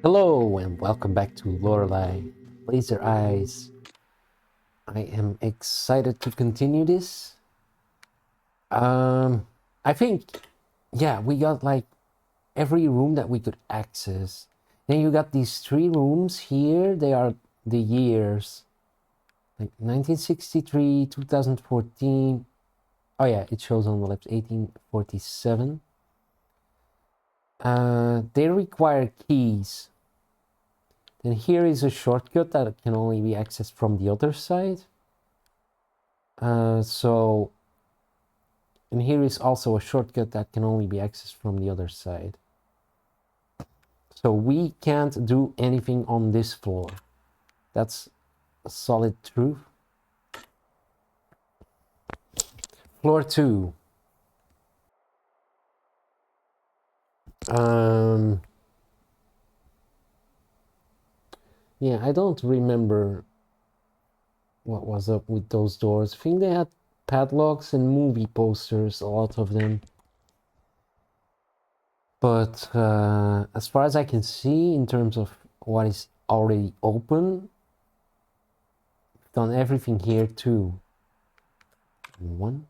Hello and welcome back to Lorelei Laser Eyes. I am excited to continue this. I think, yeah, we got like every room that we could access. Then you got these three rooms here. They are the years, like 1963, 2014. Oh yeah, it shows on the left, 1847. They require keys. Then here is a shortcut that can only be accessed from the other side. And here is also a shortcut that can only be accessed from the other side. So we can't do anything on this floor. That's a solid truth. Floor 2. Yeah, I don't remember what was up with those doors. I think they had padlocks and movie posters, a lot of them. But as far as I can see, in terms of what is already open, I've done everything here too. One.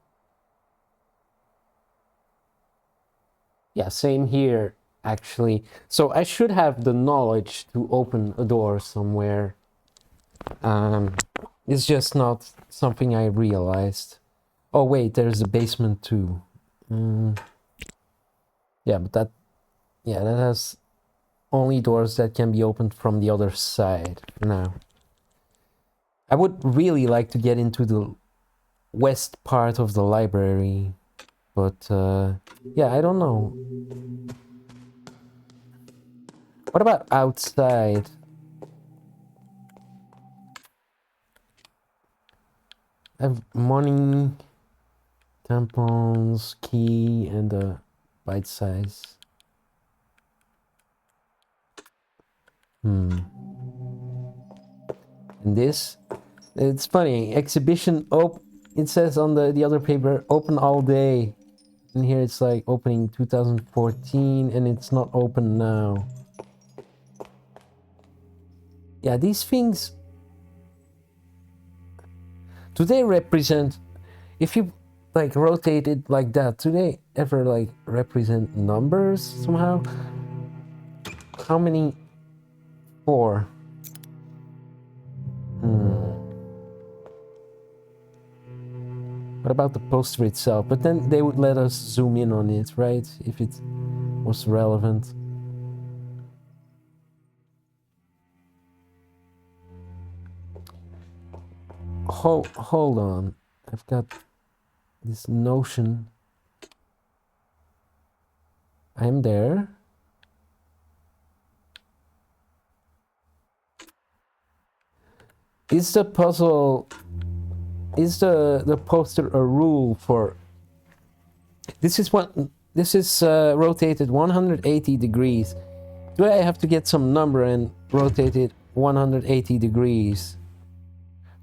Yeah, same here, actually. So I should have the knowledge to open a door somewhere. It's just not something I realized. Oh wait, there's a basement too. Yeah, but that has only doors that can be opened from the other side now. I would really like to get into the west part of the library, but yeah, I don't know. What about outside? I have money, tampons, key, and a bite size. And this, it's funny, exhibition it says on the other paper, open all day. And here it's like opening 2014 and it's not open now. Yeah, these things, do they represent, if you like rotate it like that, do they ever like represent numbers somehow? How many? 4. What about the poster itself? But then they would let us zoom in on it, right? If it was relevant. Hold on. I've got this notion. I'm there. Is the puzzle... Is the poster a rule for... This is rotated 180 degrees. Do I have to get some number and rotate it 180 degrees?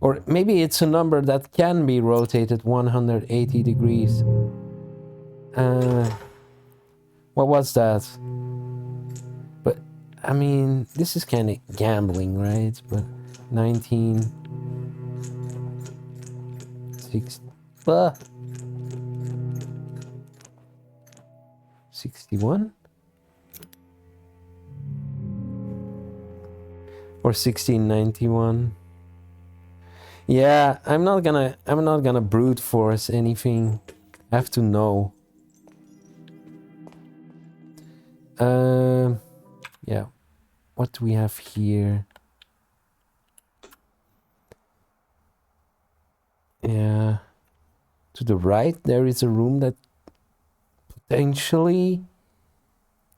Or maybe it's a number that can be rotated 180 degrees. What was that? But, I mean, this is kind of gambling, right? But 61? Or 1691? Yeah, I'm not gonna brute force anything. I have to know. Yeah. What do we have here? Yeah. To the right, there is a room that potentially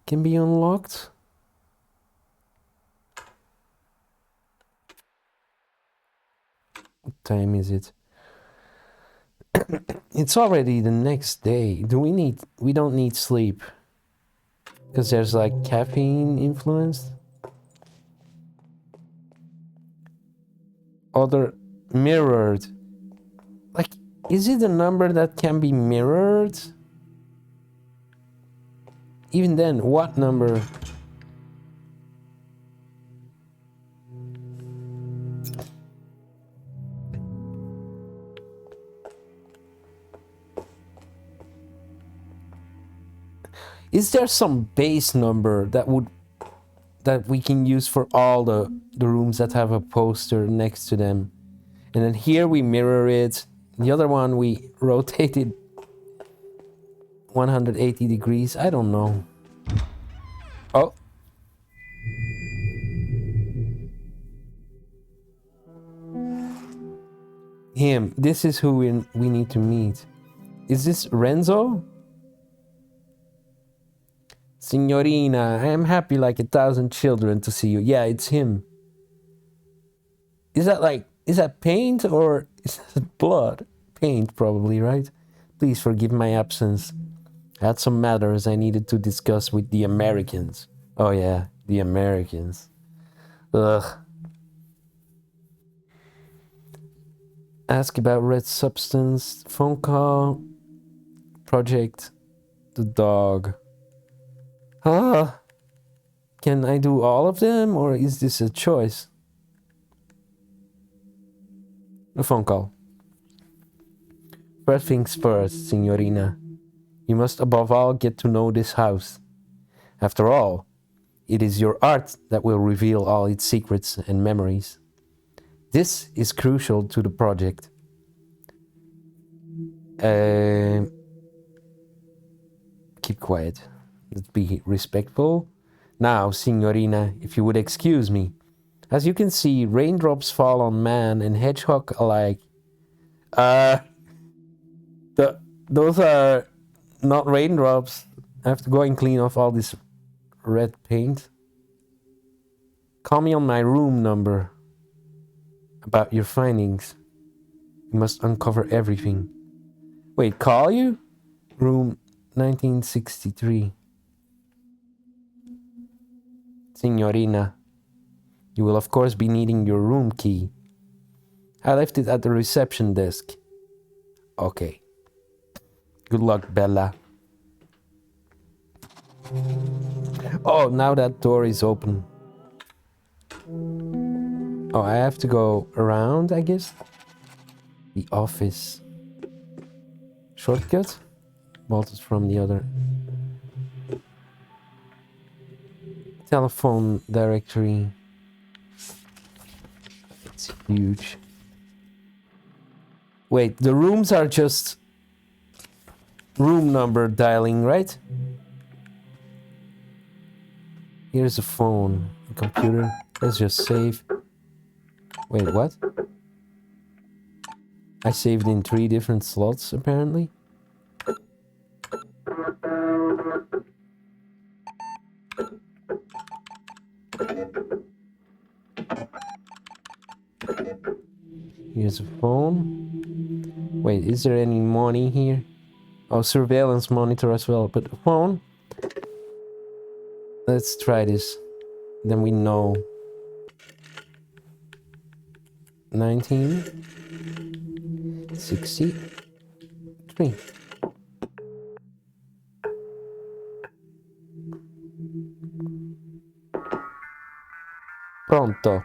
can be unlocked. What time is it? It's already the next day. We don't need sleep. Because there's like caffeine influenced. Other mirrored. Like, is it a number that can be mirrored? Even then, what number? Is there some base number that we can use for all the rooms that have a poster next to them? And then here we mirror it. The other one we rotated 180 degrees. I don't know. Oh. Him. This is who we need to meet. Is this Renzo? Signorina, I am happy like 1,000 children to see you. Yeah, it's him. Is that paint or is that blood? Paint, probably, right? Please forgive my absence. I had some matters I needed to discuss with the Americans. Oh yeah, the Americans. Ugh. Ask about red substance. Phone call. Project. The dog. Can I do all of them, or is this a choice? A phone call. First things first, Signorina. You must above all get to know this house. After all, it is your art that will reveal all its secrets and memories. This is crucial to the project. Keep quiet. Let's be respectful. Now, Signorina, if you would excuse me. As you can see, raindrops fall on man and hedgehog alike. Those are not raindrops. I have to go and clean off all this red paint. Call me on my room number. About your findings. You must uncover everything. Wait, call you? Room 1963. Signorina, you will of course be needing your room key. I left it at the reception desk. Okay. Good luck, Bella. Oh, now that door is open. Oh, I have to go around, I guess. The office. Shortcut? Bolted from the other. Telephone directory. It's huge. Wait, the rooms are just room number dialing, right? Here's a phone, a computer. Let's just save. Wait, what? I saved in 3 different slots, apparently. Here's a phone. Wait, is there any money here? Oh, surveillance monitor as well, but a phone? Let's try this. Then we know. 1963. Pronto.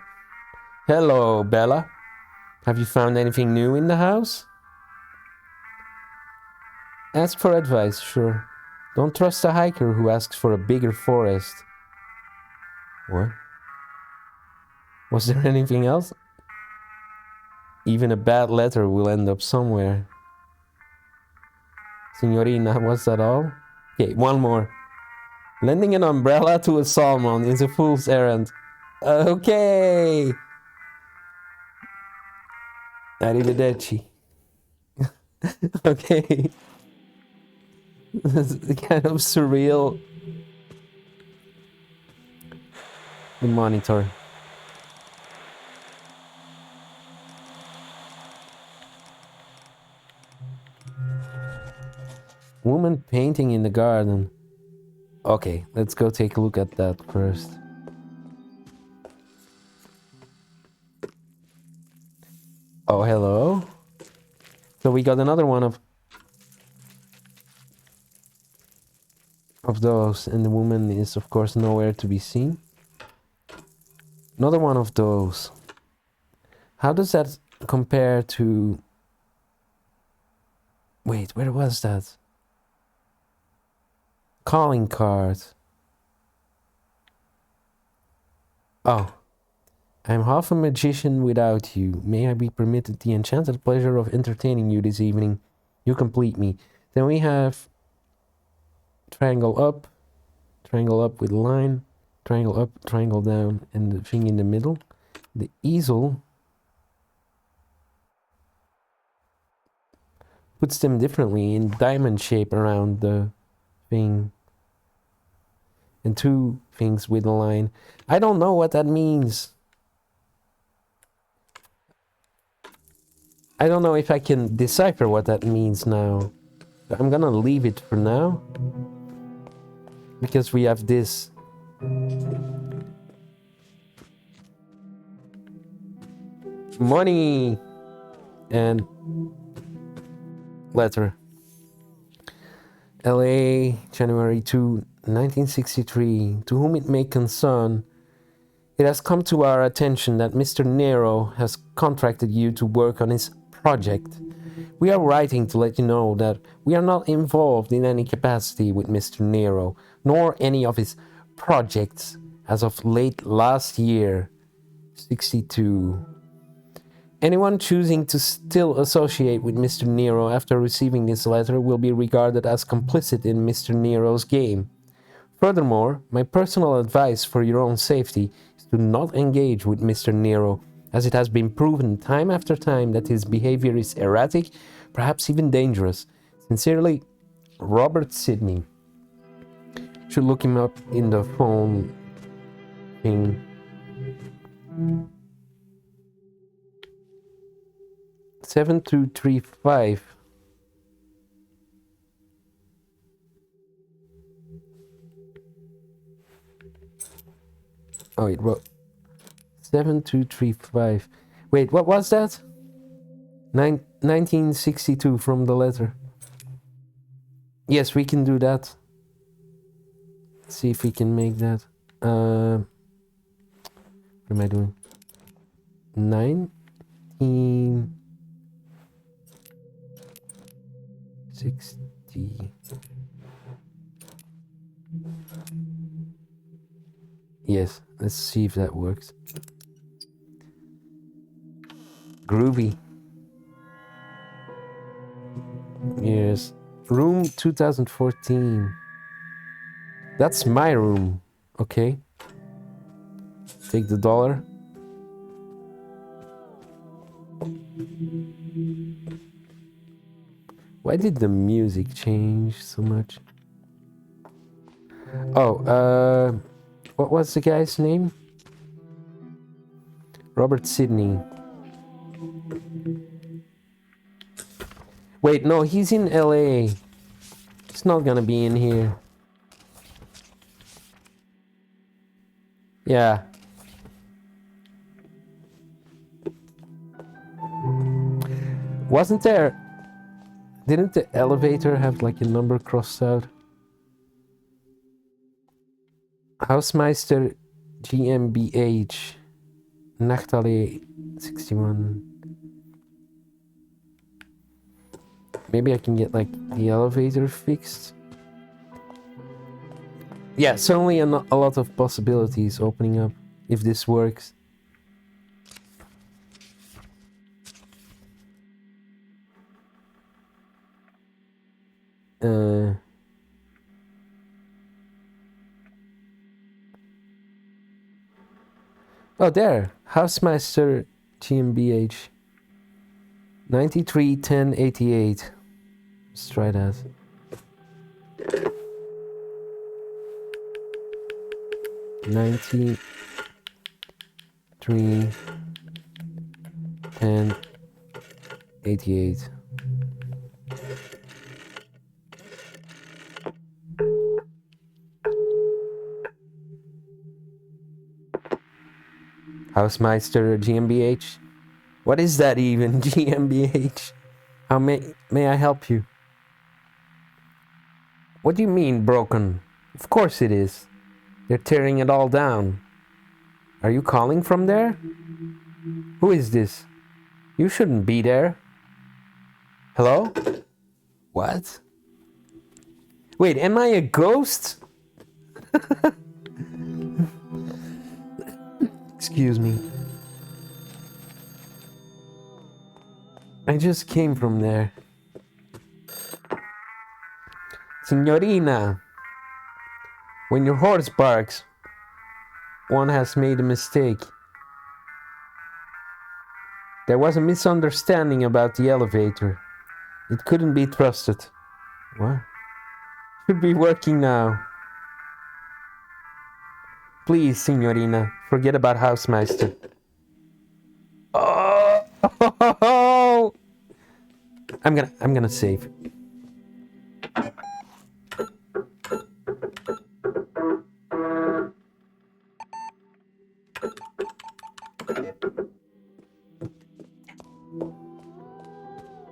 Hello, Bella. Have you found anything new in the house? Ask for advice, sure. Don't trust a hiker who asks for a bigger forest. What? Was there anything else? Even a bad letter will end up somewhere. Signorina, was that all? Okay, one more. Lending an umbrella to a salmon is a fool's errand. Okay. Arrivederci. Okay. This is kind of surreal. The monitor. Woman painting in the garden. Okay, let's go take a look at that first. Oh, hello. So we got another one of those, and the woman is of course nowhere to be seen. Another one of those. How does that compare to... Wait, where was that? Calling card. Oh. I'm half a magician without you. May I be permitted the enchanted pleasure of entertaining you this evening? You complete me. Then we have triangle up with line, triangle up, triangle down, and the thing in the middle. The easel puts them differently in diamond shape around the thing. And two things with a line. I don't know what that means. I don't know if I can decipher what that means now. I'm gonna leave it for now. Because we have this. Money and letter. LA, January 2, 1963. To whom it may concern, it has come to our attention that Mr. Nero has contracted you to work on his project. We are writing to let you know that we are not involved in any capacity with Mr. Nero, nor any of his projects as of late last year, 62. Anyone choosing to still associate with Mr. Nero after receiving this letter will be regarded as complicit in Mr. Nero's game. Furthermore, my personal advice for your own safety is to not engage with Mr. Nero, as it has been proven time after time that his behavior is erratic, perhaps even dangerous. Sincerely, Robert Sidney. Should look him up in the phone thing. 7235. Oh, it wrote 7235. Wait, what was that? 1962 from the letter. Yes, we can do that. Let's see if we can make that. What am I doing? 1960. Yes, let's see if that works. Groovy. Yes. Room 2014. That's my room. Okay. Take the dollar. Why did the music change so much? Oh, what was the guy's name? Robert Sidney. Wait, no, he's in LA. He's not gonna be in here. Yeah. Wasn't there... Didn't the elevator have like a number crossed out? Hausmeister GmbH. Nachtallee 61. Maybe I can get like the elevator fixed. Yeah, certainly a lot of possibilities opening up if this works. Oh, there. Hausmeister GmbH. 931088. Let's try that. $93 and 88. Hausmeister GmbH. What is that even? GmbH. How may I help you? What do you mean broken? Of course it is. They're tearing it all down. Are you calling from there? Who is this? You shouldn't be there. Hello? What? Wait, am I a ghost? Excuse me. I just came from there. Signorina, when your horse barks, one has made a mistake. There was a misunderstanding about the elevator. It couldn't be trusted. What? Should be working now. Please, Signorina, forget about Housemeister. Oh! I'm gonna save.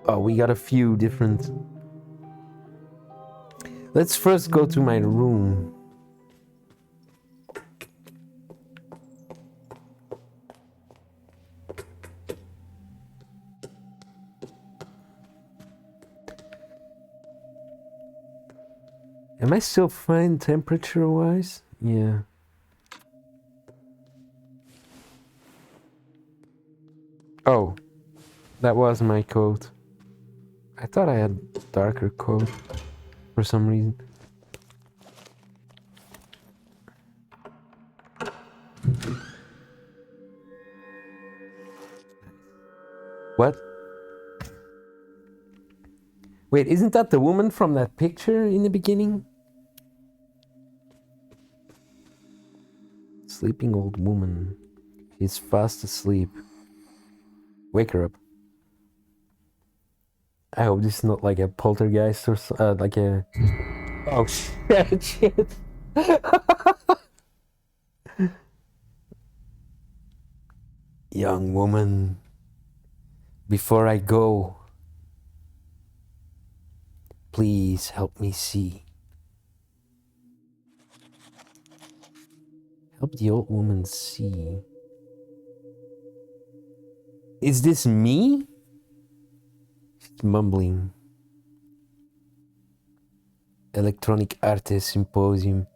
Oh, we got a few different. Let's first go to my room. Am I still fine temperature-wise? Yeah. Oh, that was my coat. I thought I had a darker coat for some reason. What? Wait, isn't that the woman from that picture in the beginning? Sleeping old woman. She's fast asleep. Wake her up. I hope this is not like a poltergeist or like a... Oh shit. Young woman, before I go, please help me see. Help the old woman see. Is this me? She's mumbling. Electronic Arts Symposium.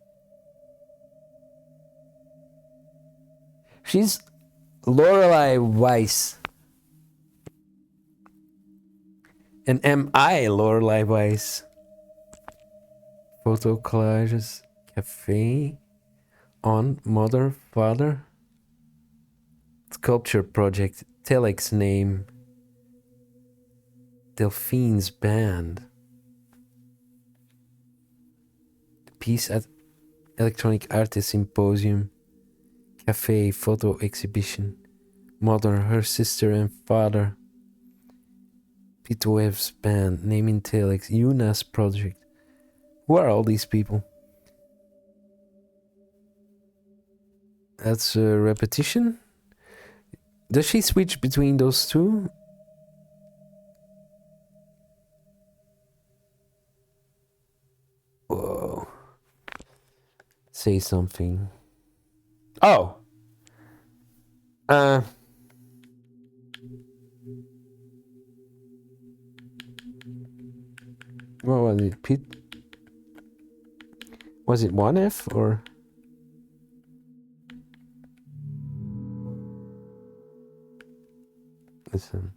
She's Lorelei Weiss. And am I Lorelei Weiss? Photo collages, cafe, on, mother, father. Sculpture project, telex name. Delphine's band. Piece at Electronic Arts Symposium. Cafe, photo exhibition. Mother, her sister and father. Pitowev's band, naming telex, Yuna's project. Who are all these people? That's a repetition? Does she switch between those two? Whoa. Say something. Oh! What was it? Was it 1F or? Listen.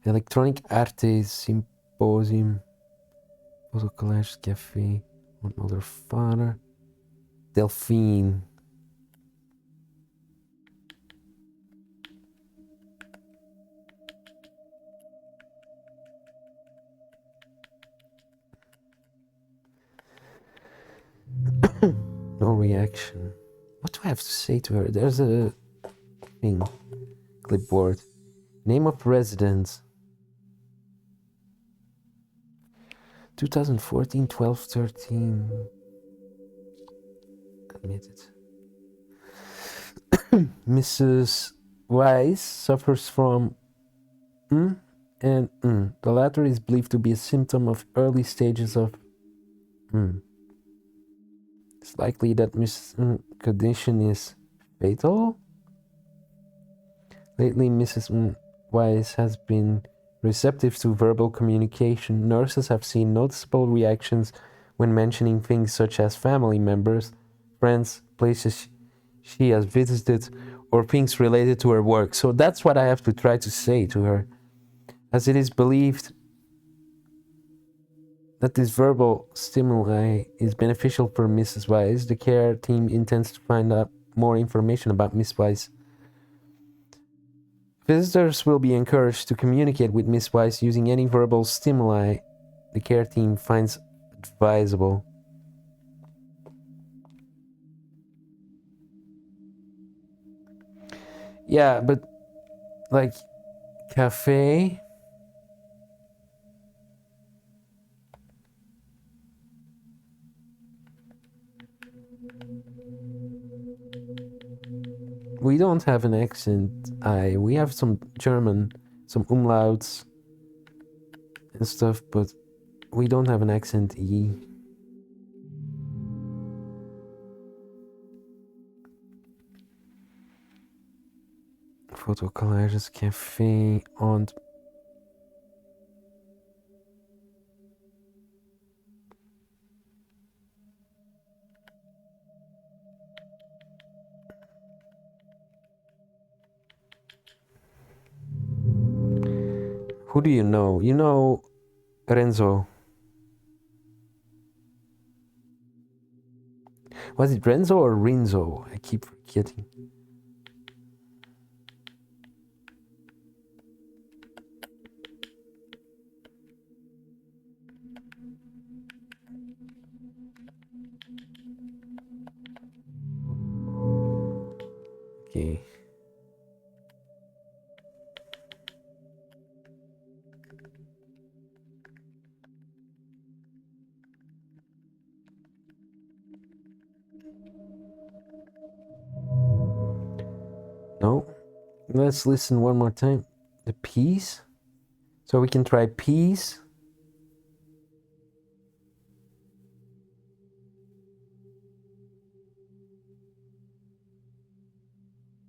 Electronic Arts Symposium. Photo collage cafe. One other father. Delphine. No reaction. What do I have to say to her? There's a thing. Clipboard. Name of residence. 2014, 12, 13. Admitted. Mrs. Weiss suffers from and The latter is believed to be a symptom of early stages of It's likely that Mrs. condition is fatal. Lately, Mrs. Weiss has been receptive to verbal communication. Nurses have seen noticeable reactions when mentioning things such as family members, friends, places she has visited, or things related to her work. So that's what I have to try to say to her. As it is believed that this verbal stimuli is beneficial for Mrs. Weiss, the care team intends to find out more information about Miss Weiss. Visitors will be encouraged to communicate with Miss Weiss using any verbal stimuli the care team finds advisable. Yeah, but like cafe. We don't have an accent I. We have some German, some umlauts and stuff, but we don't have an accent E. Photo collages, cafe, and who do you know? You know Renzo. Was it Renzo or Rinzo? I keep forgetting. Okay. No. Let's listen one more time. The peas. So we can try peas.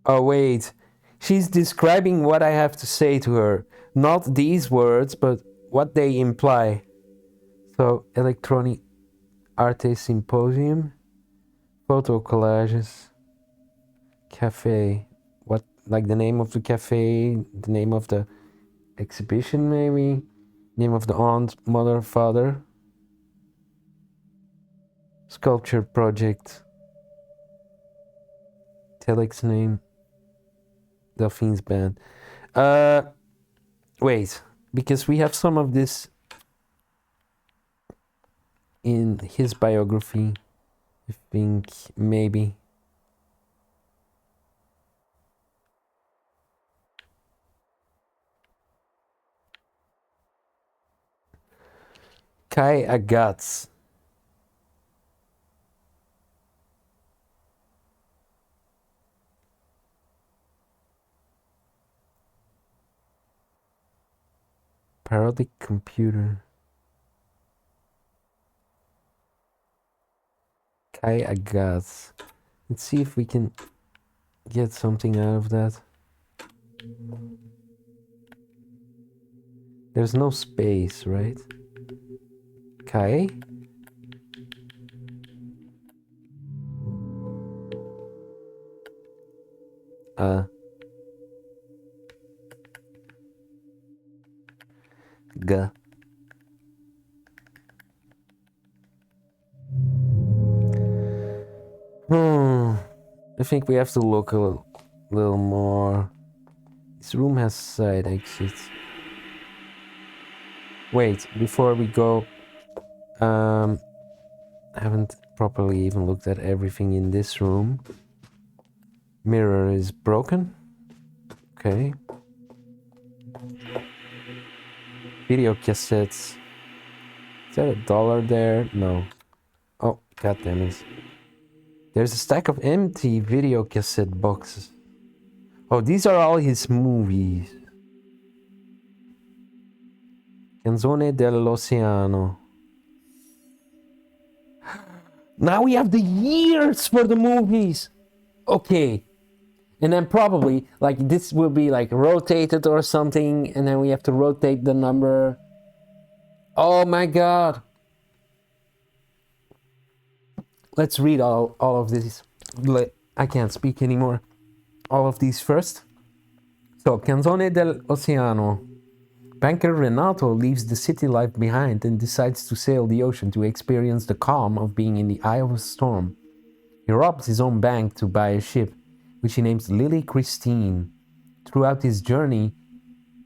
Oh, wait. She's describing what I have to say to her. Not these words, but what they imply. So, electronic art symposium, photo collages, cafe. What, like the name of the cafe, the name of the exhibition, maybe? Name of the aunt, mother, father. Sculpture project. Telex name. Delphine's band. Wait, because we have some of this in his biography. I think maybe. Kai Agatz. Parodic computer. Kai Agatz. Let's see if we can get something out of that. There's no space, right? Kai? G. I think we have to look a little more. This room has side exits. Wait, before we go, I haven't properly even looked at everything in this room. Mirror is broken. Okay. Video cassettes. Is that $1 there? No. Oh, goddamn it. There's a stack of empty video cassette boxes. Oh, these are all his movies. Canzone dell'Oceano. Now we have the years for the movies. Okay. And then probably like this will be like rotated or something, and then we have to rotate the number. Oh my god. Let's read all of these. I can't speak anymore. All of these first. So, Canzone dell'Oceano. Banker Renato leaves the city life behind and decides to sail the ocean to experience the calm of being in the eye of a storm. He robs his own bank to buy a ship, which he names Lily Christine. Throughout his journey,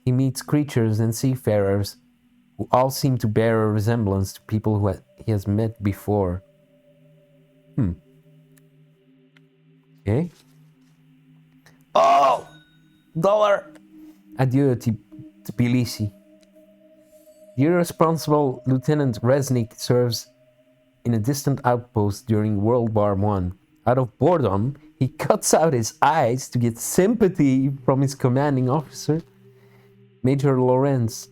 he meets creatures and seafarers who all seem to bear a resemblance to people who he has met before. Okay. Oh! Dollar! Adieu, Tbilisi. The irresponsible Lieutenant Resnick serves in a distant outpost during World War I. Out of boredom, he cuts out his eyes to get sympathy from his commanding officer, Major Lawrence,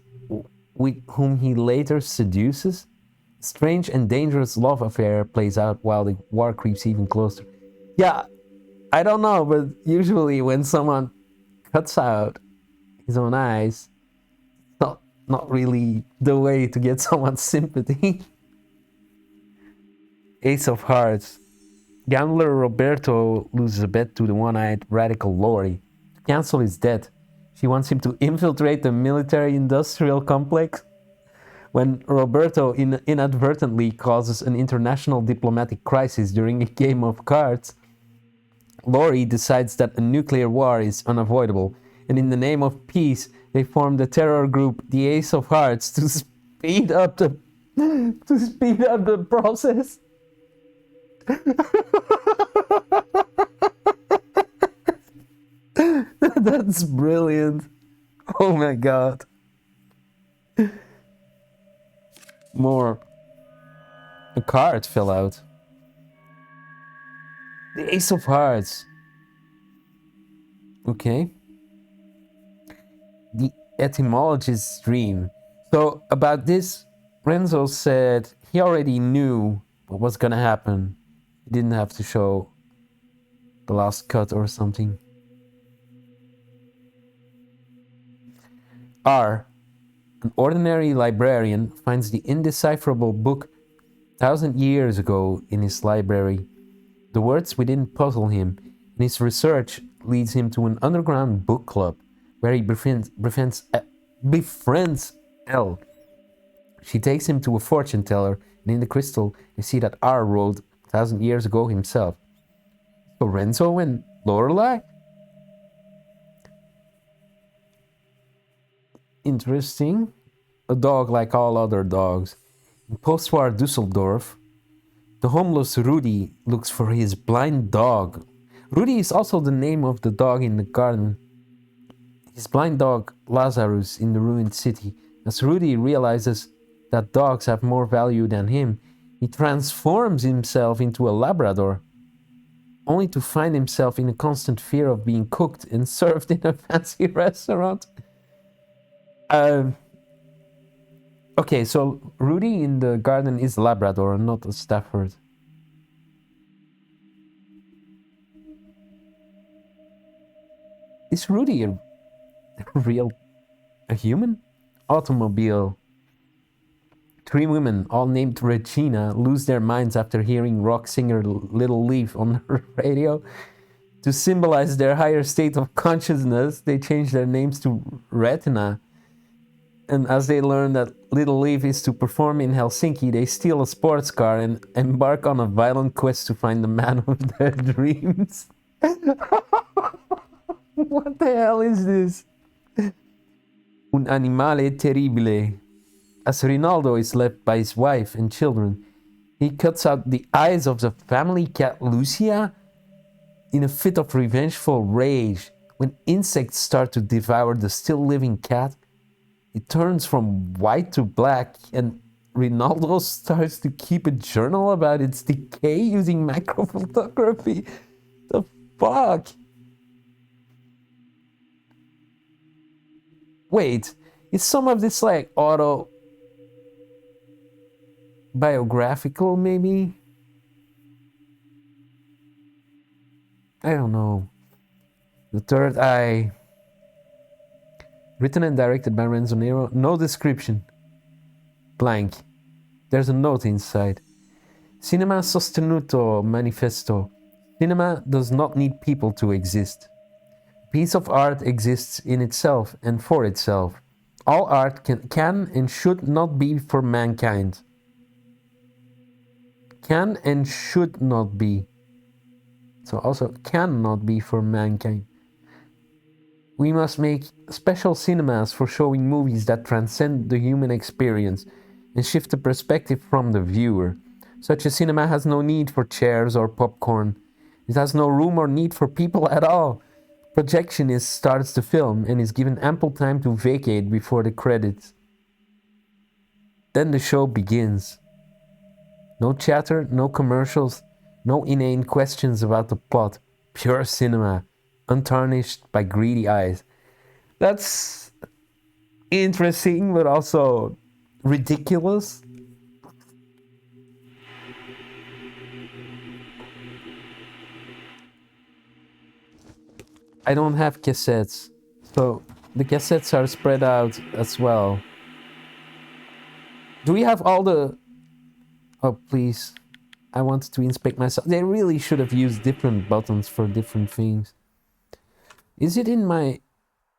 with whom he later seduces. A strange and dangerous love affair plays out while the war creeps even closer. Yeah, I don't know, but usually when someone cuts out his own eyes, not really the way to get someone's sympathy. Ace of Hearts. Gambler Roberto loses a bet to the one-eyed radical Lori. To cancel his debt, she wants him to infiltrate the military-industrial complex. When Roberto inadvertently causes an international diplomatic crisis during a game of cards, Lori decides that a nuclear war is unavoidable, and in the name of peace, they form the terror group the Ace of Hearts to speed up the process. That's brilliant. Oh my god. More. A card fell out. The Ace of Hearts. Okay. The etymologist's dream. So about this, Renzo said he already knew what was gonna happen. He didn't have to show the last cut or something. R. An ordinary librarian finds the indecipherable book 1,000 years ago in his library. The words within puzzle him, and his research leads him to an underground book club where he befriends Elle. She takes him to a fortune teller, and in the crystal they see that R wrote 1,000 years ago himself. Lorenzo and Lorelei? Interesting. A dog like all other dogs. In post-war Dusseldorf, the homeless Rudy looks for his blind dog. Rudy is also the name of the dog in the garden. His blind dog Lazarus in the ruined city. As Rudy realizes that dogs have more value than him, he transforms himself into a Labrador, only to find himself in a constant fear of being cooked and served in a fancy restaurant. Okay, so Rudy in the garden is Labrador, not a Stafford. Is Rudy a human? Automobile. 3 women, all named Regina, lose their minds after hearing rock singer Little Leaf on the radio. To symbolize their higher state of consciousness, they change their names to Retina. And as they learn that Little Leaf is to perform in Helsinki, they steal a sports car and embark on a violent quest to find the man of their dreams. What the hell is this? Un animale terribile. As Rinaldo is left by his wife and children, he cuts out the eyes of the family cat Lucia in a fit of revengeful rage. When insects start to devour the still living cat, it turns from white to black, and Rinaldo starts to keep a journal about its decay using microphotography. The fuck? Wait, is some of this like autobiographical maybe? I don't know. The Third Eye. Written and directed by Renzo Nero. No description. Blank. There's a note inside. Cinema sostenuto manifesto. Cinema does not need people to exist. A piece of art exists in itself and for itself. All art can and should not be for mankind. Can and should not be. So also cannot be for mankind. We must make special cinemas for showing movies that transcend the human experience and shift the perspective from the viewer. Such a cinema has no need for chairs or popcorn. It has no room or need for people at all. Projectionist starts the film and is given ample time to vacate before the credits. Then the show begins. No chatter, no commercials, no inane questions about the plot. Pure cinema, untarnished by greedy eyes. That's interesting, but also ridiculous. I don't have cassettes, so the cassettes are spread out as well. Do we have all the... Oh, please. I wanted to inspect myself. They really should have used different buttons for different things. Is it in my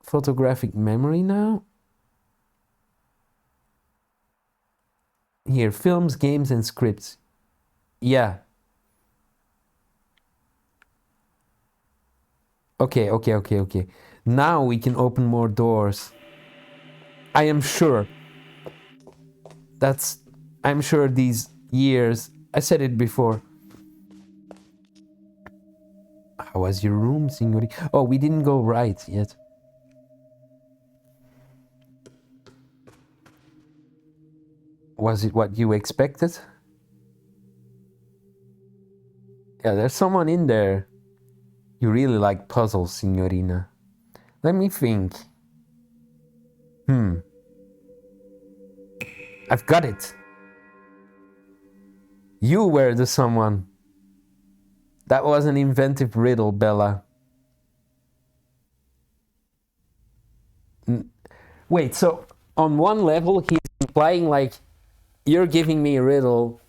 photographic memory now? Here, films, games, and scripts. Yeah. Okay. Now we can open more doors. I am sure. I'm sure these years... I said it before. How was your room, signori? Oh, we didn't go right yet. Was it what you expected? Yeah, there's someone in there. You really like puzzles, signorina. Let me think. I've got it. You were the someone. That was an inventive riddle, Bella. Wait, so on one level he's implying like, you're giving me a riddle,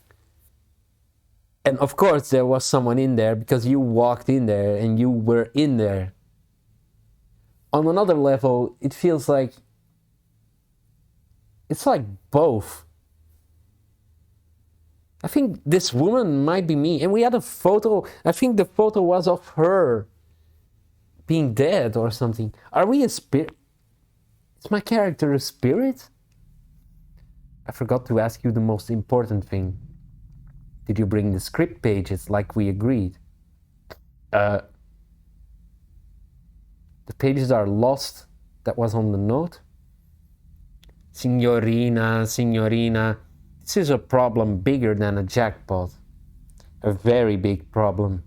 and of course there was someone in there because you walked in there and you were in there. On another level, it feels like it's like both. I think this woman might be me, and we had a photo. I think the photo was of her being dead or something. Are we a spirit? Is my character a spirit? I forgot to ask you the most important thing. Did you bring the script pages like we agreed? The pages are lost. That was on the note. Signorina. This is a problem bigger than a jackpot. A very big problem.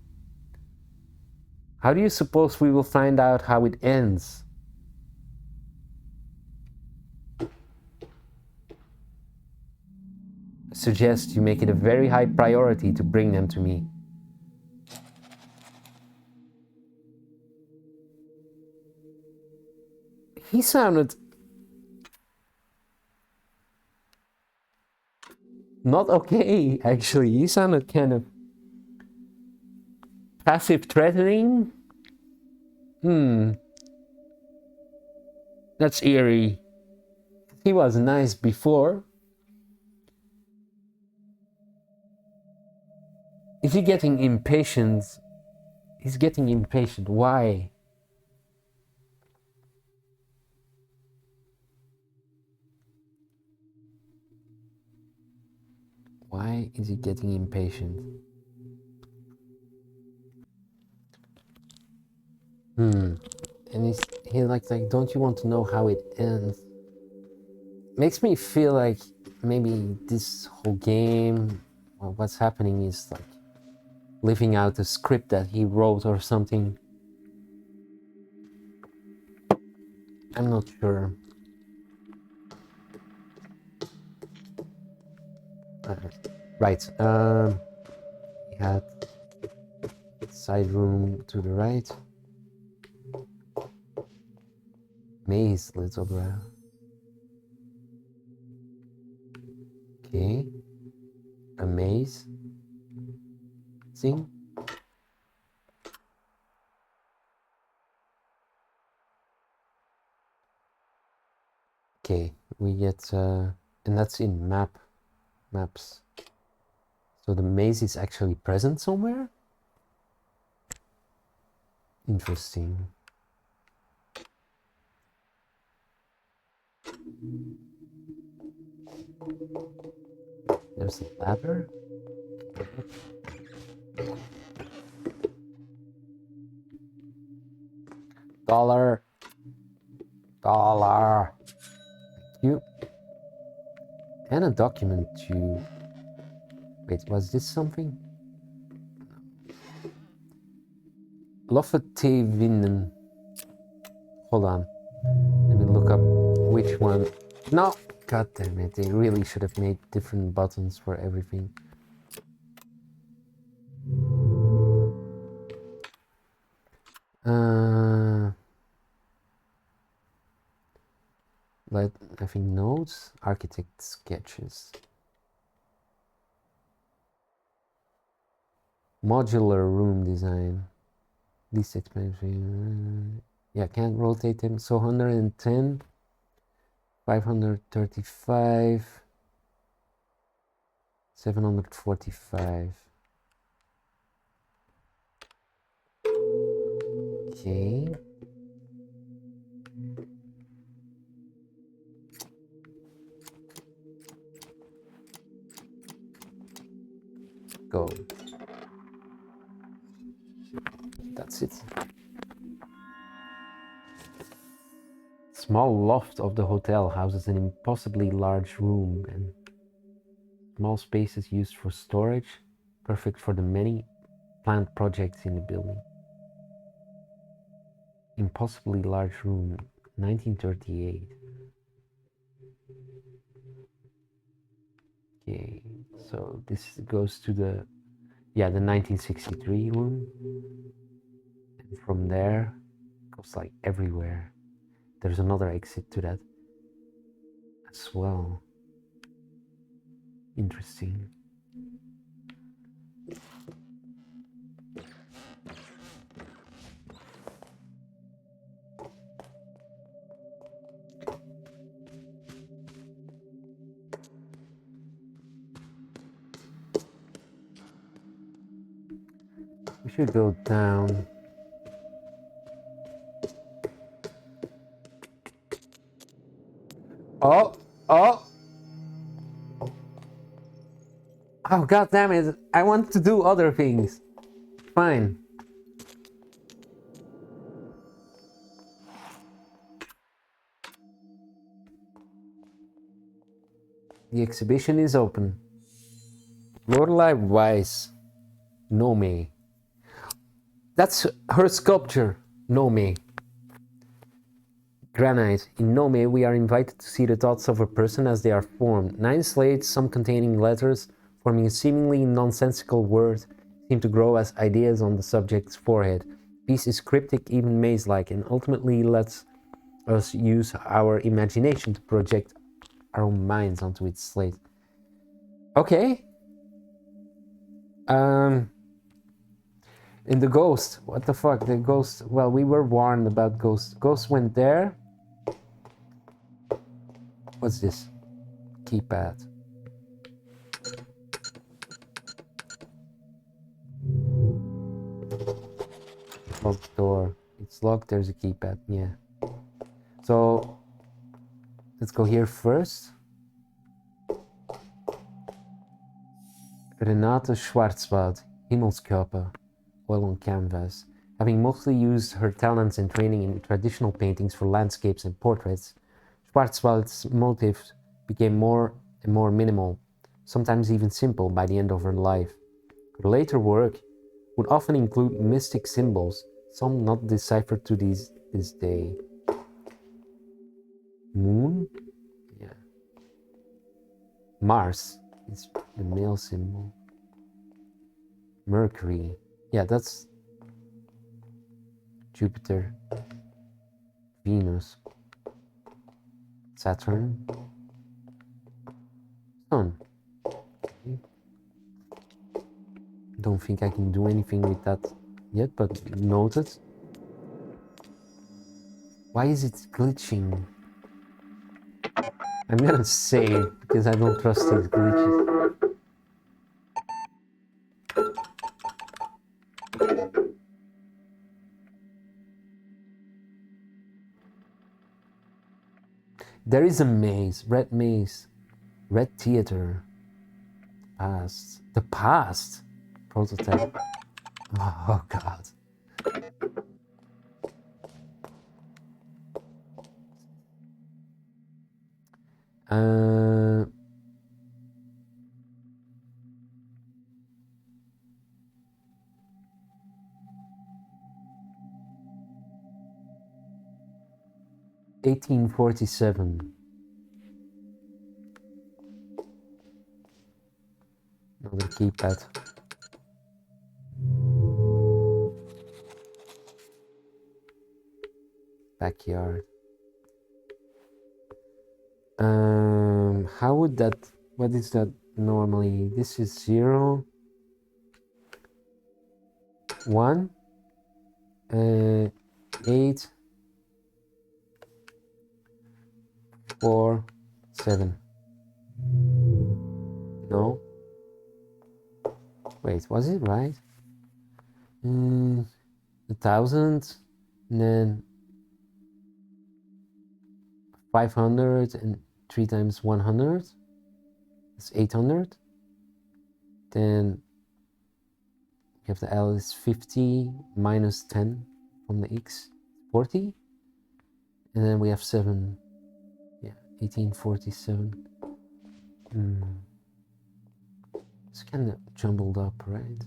How do you suppose we will find out how it ends? I suggest you make it a very high priority to bring them to me. He sounded not okay, actually. He sounded kind of passive threatening. That's eerie. He was nice before. Is he getting impatient? He's getting impatient. Why? Why is he getting impatient? And he's like, don't you want to know how it ends? Makes me feel like maybe this whole game, or what's happening, is like living out a script that he wrote or something. I'm not sure. Right. We had side room to the right. Maze lithograph. Okay. A maze thing. Okay, we get and that's in maps. So the maze is actually present somewhere? Interesting. There's a ladder. Dollar. Dollar. Thank you. And a document to... Wait, was this something? Loffetevinen. Hold on. Let me look up which one. No! God damn it, they really should have made different buttons for everything. Like, I think notes, architect sketches. Modular room design. Least expensive. Yeah, can't rotate them. So 110, 535, 745. Okay. Go. That's it. Small loft of the hotel houses an impossibly large room and small spaces used for storage, perfect for the many planned projects in the building. Impossibly large room, 1938. Okay, so this goes to the 1963 room. And from there, it goes like everywhere. There's another exit to that as well. Interesting. We should go down. Oh, oh. Oh, god damn it. I want to do other things. Fine. The exhibition is open. Lorelei Weiss. Nome. That's her sculpture. Nome. Granite. In Nome, we are invited to see the thoughts of a person as they are formed. 9 slates, some containing letters, forming a seemingly nonsensical word, seem to grow as ideas on the subject's forehead. The piece is cryptic, even maze-like, and ultimately lets us use our imagination to project our own minds onto its slate. Okay. In the ghost, what the fuck? The ghost, well, we were warned about ghosts. Ghost went there. What's this? Keypad. Locked door. It's locked, there's a keypad, yeah. So, let's go here first. Renate Schwarzwald, Himmelskörper, oil on canvas. Having mostly used her talents and training in traditional paintings for landscapes and portraits, Schwarzwald's motifs became more and more minimal, sometimes even simple by the end of her life. Her later work would often include mystic symbols, some not deciphered to this day. Moon? Yeah. Mars is the male symbol. Mercury. Yeah, that's Jupiter. Venus. Saturn. Sun. Don't think I can do anything with that yet, but noted. Why is it glitching? I'm gonna save because I don't trust these glitches. There is a maze, red maze, red theater. Past. The past? Prototype. Oh god. Uh, $1847. Another keypad. Backyard. How would that? What is that normally? This is 0, 1, 8, 4, 7. No. Wait, was it right? 1,000, and then 500, and 3 times 100. It's 800. Then we have the L is 50 minus 10 from the X, 40. And then we have 7. Yeah, 1847. It's kind of jumbled up, right?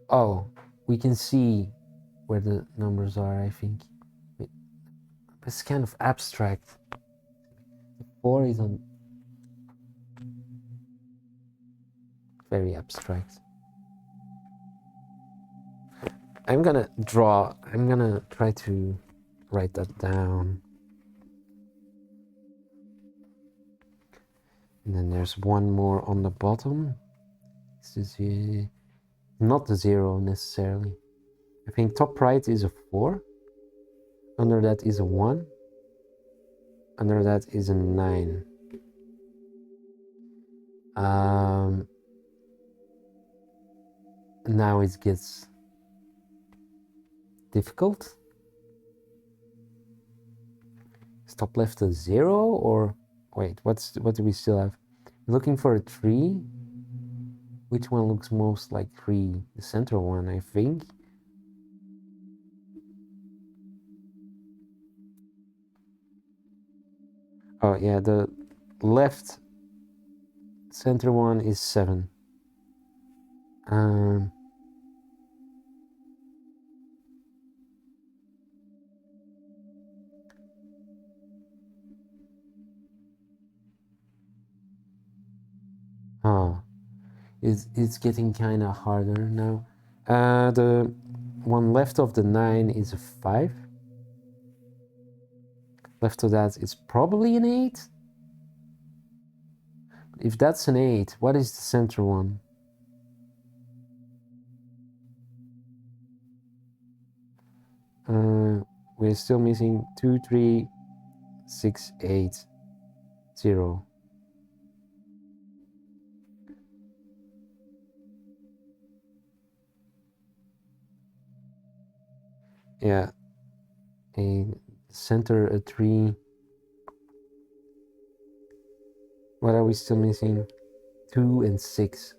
Oh, we can see where the numbers are, I think. It's kind of abstract. The 4 is on very abstract. I'm gonna try to write that down. And then there's one more on the bottom. This is not a 0 necessarily. I think top right is a 4. Under that is a 1. Under that is a 9. Now it gets difficult. Is top left a 0 or wait? What do we still have? We're looking for a 3. Which one looks most like 3? The center one, I think. Oh yeah, the left center one is 7. It's getting kind of harder now. The one left of the 9 is a 5. Left of that is probably an 8. If that's an 8, what is the center one? We're still missing 2, 3, 6, 8, 0. Yeah, a center, a 3. What are we still missing? 2 and 6.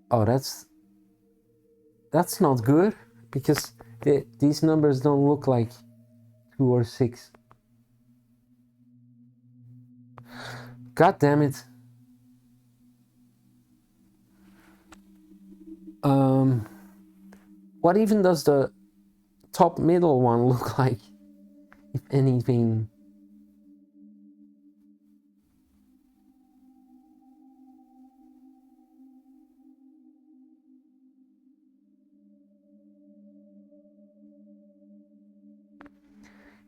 Oh, that's not good because these numbers don't look like 2 or 6. God damn it. What even does the top middle one look like, if anything?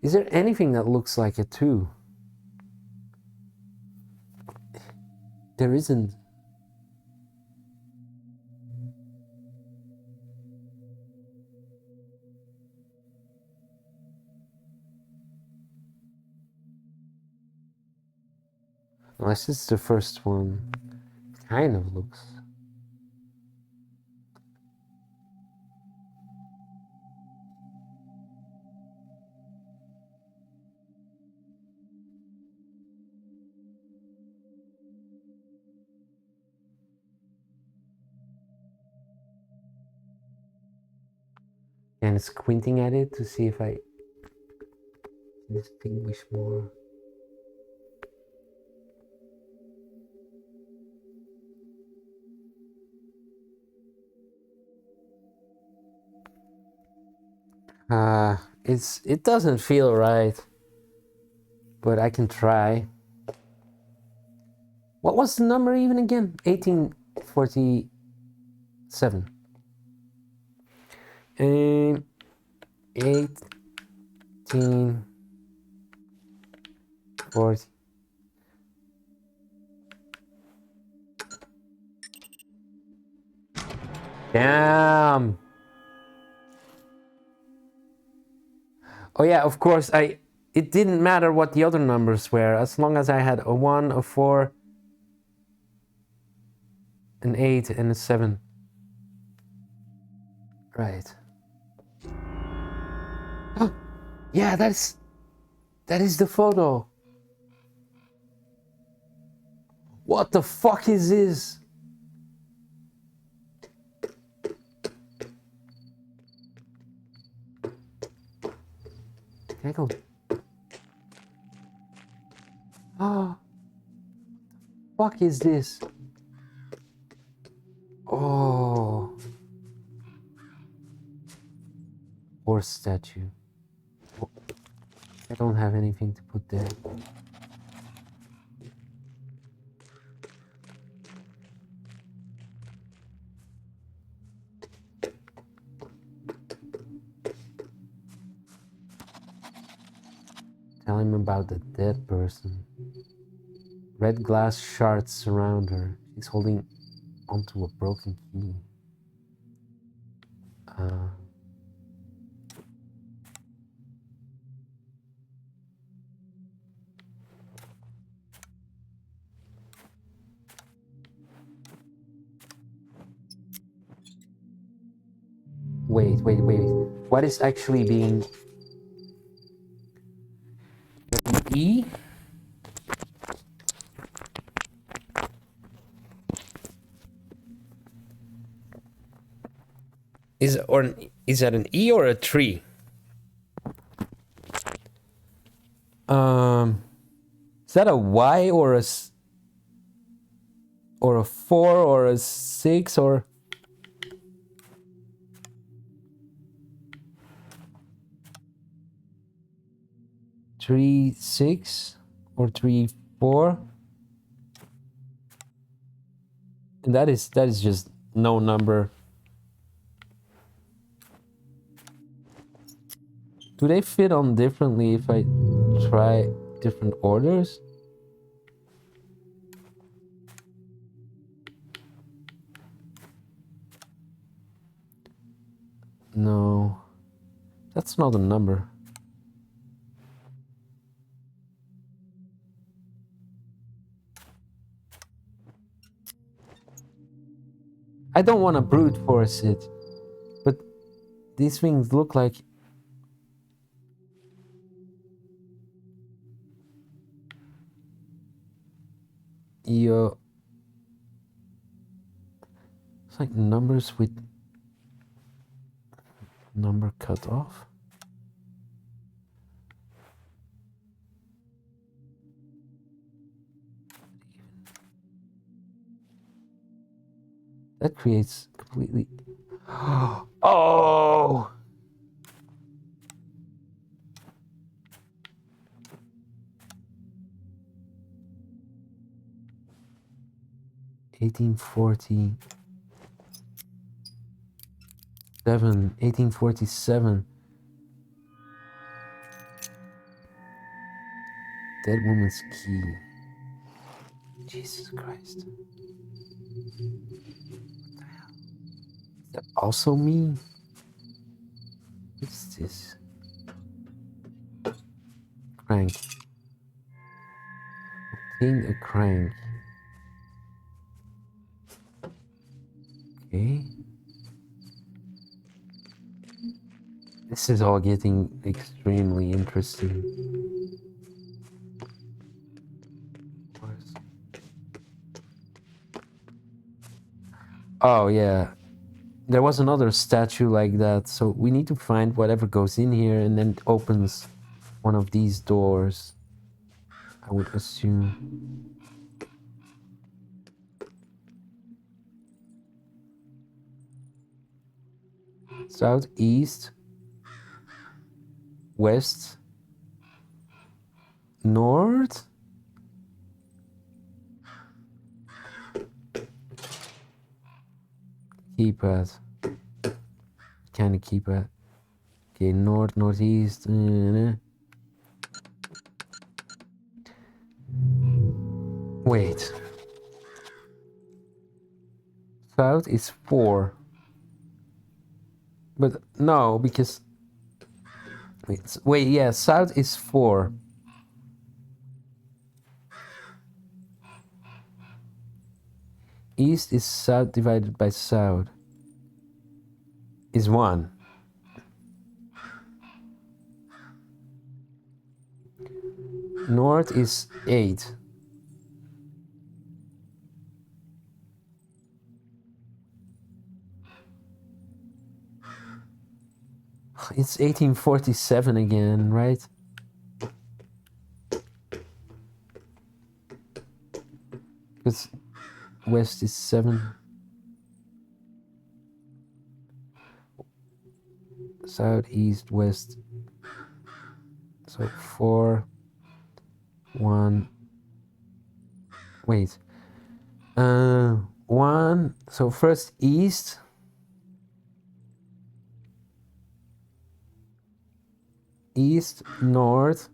Is there anything that looks like a 2? There isn't. Unless it's the first one. It kind of looks. And squinting at it to see if I distinguish more. It doesn't feel right, but I can try. What was the number even again? 1847. And 1840. Damn. Oh yeah, of course, it didn't matter what the other numbers were, as long as I had a 1, a 4, an 8, and a 7. Right. Oh, yeah, that is the photo. What the fuck is this? Can I go? Oh, fuck is this? Oh, horse statue. Oh, I don't have anything to put there. Tell him about the dead person. Red glass shards surround her. She's holding onto a broken key. Wait. What is actually being... E? Is that an E or a 3? Is that a Y or a 4 or a 6 or... Three, 6 or 3, 4? And that is just no number. Do they fit on differently if I try different orders? No, that's not a number. I don't want to brute force it, but these things look like... Yo, it's like numbers with number cut off. That creates completely... Oh! $1847. $1847. Dead woman's key. Jesus Christ. Is that also me? What's this? Crank. Obtain a crank. Okay. This is all getting extremely interesting. Oh yeah. There was another statue like that, so we need to find whatever goes in here and then it opens one of these doors, I would assume. South, east, west, north. Keypad. Kind of keypad. Okay, north, northeast. Wait. South is 4. But no, because... Wait, yeah, south is 4. East is south divided by south. Is 1. North is 8. It's 1847 again, right? Because west is 7. South, east, west. So 4, 1. Wait. 1. So first east. East, north.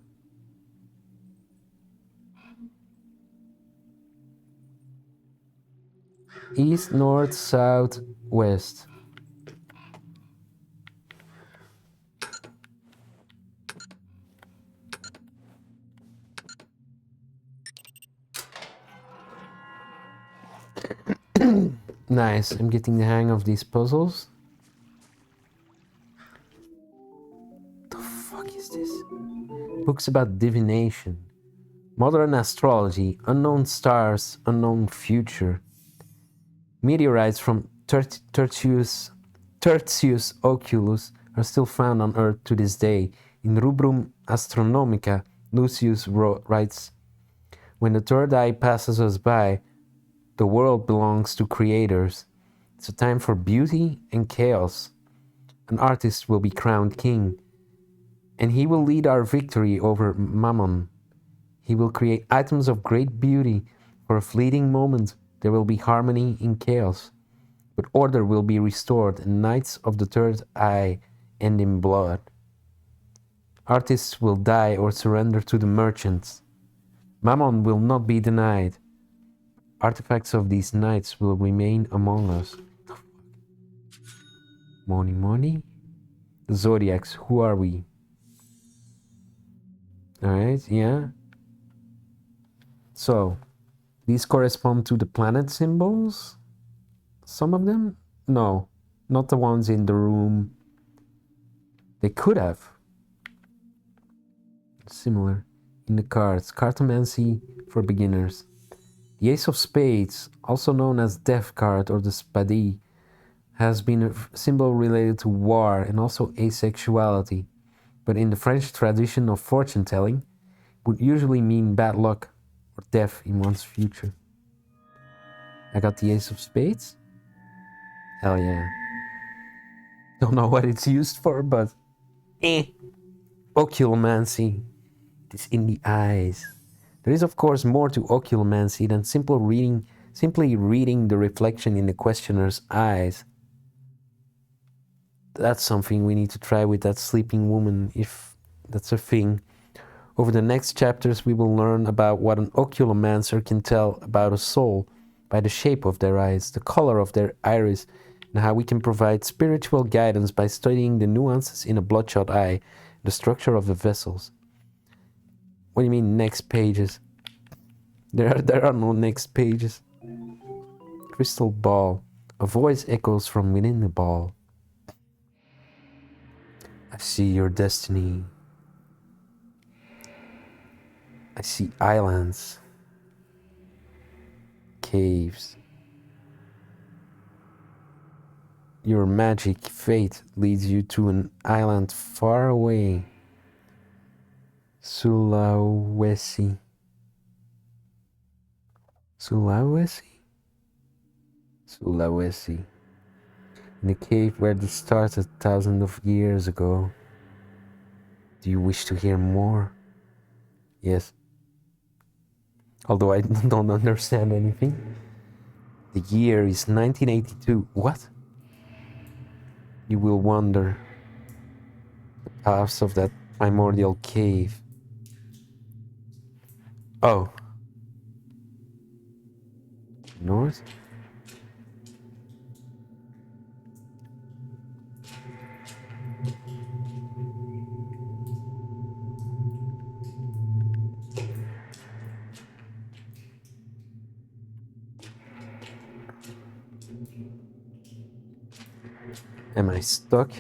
East, north, south, west. Nice, I'm getting the hang of these puzzles. The fuck is this? Books about divination. Modern astrology, unknown stars, unknown future. Meteorites from Tertius Oculus are still found on Earth to this day. In Rubrum Astronomica, Lucius writes, "When the third eye passes us by, the world belongs to creators. It's a time for beauty and chaos. An artist will be crowned king, and he will lead our victory over Mammon. He will create items of great beauty. For a fleeting moment, there will be harmony in chaos, but order will be restored, and nights of the third eye end in blood. Artists will die or surrender to the merchants. Mammon will not be denied. Artifacts of these nights will remain among us." Money. The Zodiacs, who are we? Alright, yeah. So, these correspond to the planet symbols? Some of them? No, not the ones in the room. They could have. Similar. In the cards, cartomancy for beginners. The Ace of Spades, also known as Death card or the Spadie, has been a symbol related to war and also asexuality, but in the French tradition of fortune telling, would usually mean bad luck or death in one's future. I got the Ace of Spades? Hell yeah. Don't know what it's used for, but Oculomancy. It is in the eyes. There is of course more to oculomancy than simply reading the reflection in the questioner's eyes. That's something we need to try with that sleeping woman, if that's a thing. Over the next chapters, we will learn about what an oculomancer can tell about a soul by the shape of their eyes, the color of their iris, and how we can provide spiritual guidance by studying the nuances in a bloodshot eye, the structure of the vessels. What do you mean next pages? There are no next pages. Crystal ball. A voice echoes from within the ball. I see your destiny. I see islands, caves. Your magic fate leads you to an island far away. Sulawesi. Sulawesi? Sulawesi. In the cave where this started thousands of years ago. Do you wish to hear more? Yes. Although I don't understand anything. The year is 1982. What? You will wonder the paths of that primordial cave. Oh. North? Am I stuck?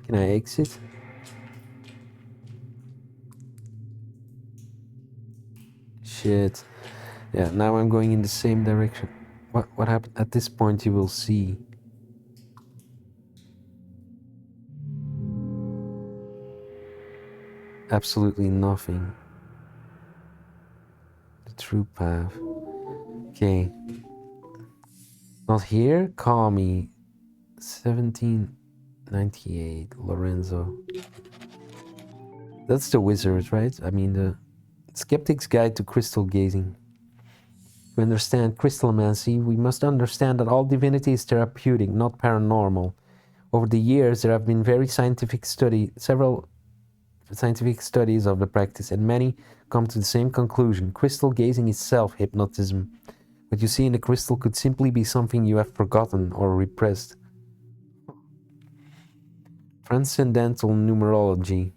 Can I exit? Shit. Yeah, now I'm going in the same direction. What happened? At this point you will see. Absolutely nothing. The true path. Okay. Not here? Call me. 1798, Lorenzo. That's the wizard, right? I mean, the Skeptic's Guide to Crystal Gazing. To understand crystalmancy, we must understand that all divinity is therapeutic, not paranormal. Over the years, there have been several scientific studies of the practice, and many come to the same conclusion. Crystal gazing is self-hypnotism. What you see in the crystal could simply be something you have forgotten or repressed. Transcendental numerology.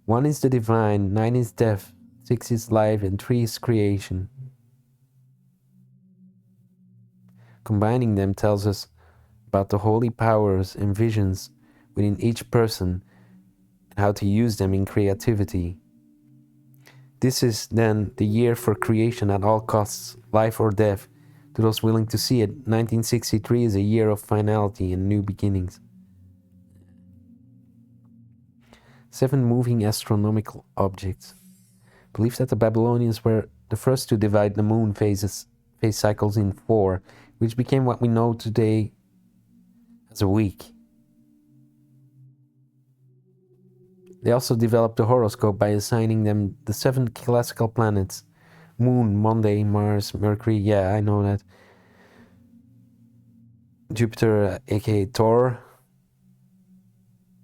1 is the divine, 9 is death, 6 is life, and 3 is creation. Combining them tells us about the holy powers and visions within each person and how to use them in creativity. This is then the year for creation at all costs, life or death. To those willing to see it, 1963 is a year of finality and new beginnings. 7 moving astronomical objects. Believed that the Babylonians were the first to divide the moon phase cycles in 4, which became what we know today as a week. They also developed the horoscope by assigning them the 7 classical planets. Moon, Monday, Mars, Mercury, yeah, I know that. Jupiter, aka Thor.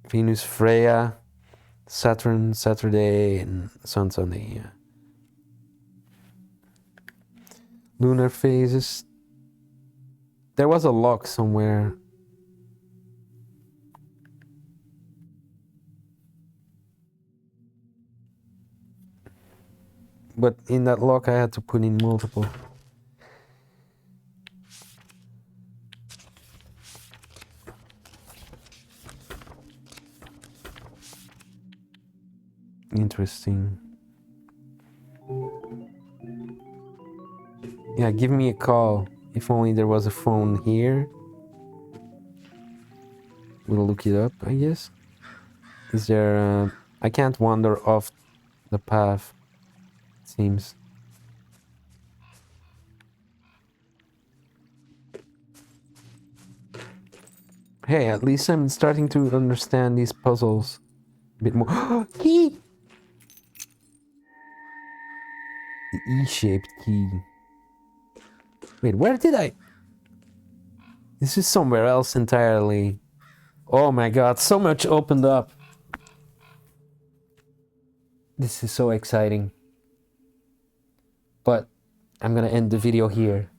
Venus, Freya. Saturn, Saturday, and Sun, Sunday, yeah. Lunar phases. There was a lock somewhere. But in that lock I had to put in multiple. Interesting. Yeah, give me a call. If only there was a phone here. We'll look it up, I guess. Is there I can't wander off the path, it seems. Hey, at least I'm starting to understand these puzzles a bit more. Key! The E-shaped key. Wait, where did I... This is somewhere else entirely. Oh my god, so much opened up. This is so exciting. But I'm gonna end the video here.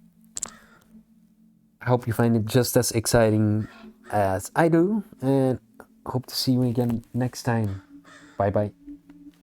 I hope you find it just as exciting as I do, and hope to see you again next time. Bye bye.